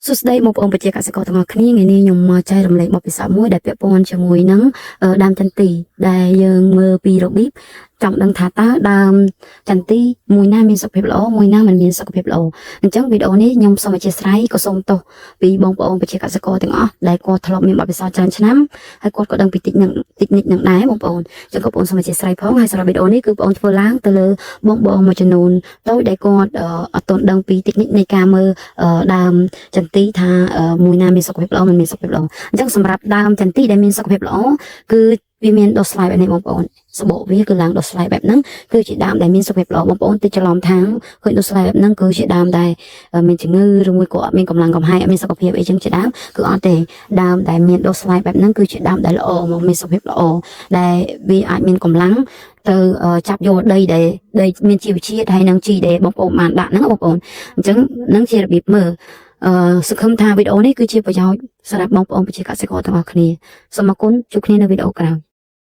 សួស្តីបងប្អូនប្រជាកសិករទាំងអស់គ្នាថ្ងៃនេះខ្ញុំមកចែករំលែកបទពិសោធន៍មួយដែលពាក់ព័ន្ធជាមួយនឹងដើមចន្ទីដែលយើងមើលពីរបៀបចង់ដឹងថាតើដើមចន្ទីមួយណាមានសុខភាពល្អមួយណាមិនមានសុខភាពល្អអញ្ចឹងវីដេអូនេះខ្ញុំសូមអធិស្ឋានក៏សូមទោសពីបងប្អូនប្រជាកសិករទាំងអស់ដែលគាត់ធ្លាប់មានបទពិសោធន៍ច្រើនឆ្នាំហើយគាត់ក៏ដឹងពីតិចនិចនឹងដែរបងប្អូនអញ្ចឹងក៏បងប្អូនសូមអធិស្ឋានផងហើយសម្រាប់វីដេអូនេះគឺបងប្អូនធ្វើឡើងទៅលើបងមួយចំនួនតូចដែលគាត់អត់ទាន់ដឹងពីតិចនិចនៃការមើលដើមចន្ទីថាមួយណាមានសុខភាពល្អមិនមានសុខភាពល្អអញ្ចឹងសម្រាប់ដើមចន្ទីដែលមានសុខភាពល្អគឺវាមានដុះស្លាយបែបនេះបងប្អូនសបកវាគឺឡើងដុះស្លាយបែបហ្នឹងគឺជាដើមដែលមានសុខភាពល្អបងប្អូនតិចច្រឡំថាឃើញដុះស្លាយបែបហ្នឹងគឺជាដើមដែលមានជំងឺឬមួយក៏អត់មានកម្លាំងកំហែងអត់មានសុខភាពអីចឹងជាដើមគឺអត់ទេដើមដែលមានដុះស្លាយបែបហ្នឹងគឺជាដើមដែលល្អមកមានសុខភាពល្អដែលវាអាចមានកម្លាំងទៅចាប់យកដីដែលមានជីវជាតិហើយនឹងជីដែលបងប្អូនបានដាក់ហ្នឹងបងប្អូនអញ្ចឹងនឹងជារបៀបមើលសង្ឃឹមថាវីដេអូនេះគឺជាប្រយោជន៍សម្រាប់បងប្អូនប្រជាកសិករទាំងអស់គ្នាសូមអរគុណជួបគ្នានៅវីដេអូក្រោយ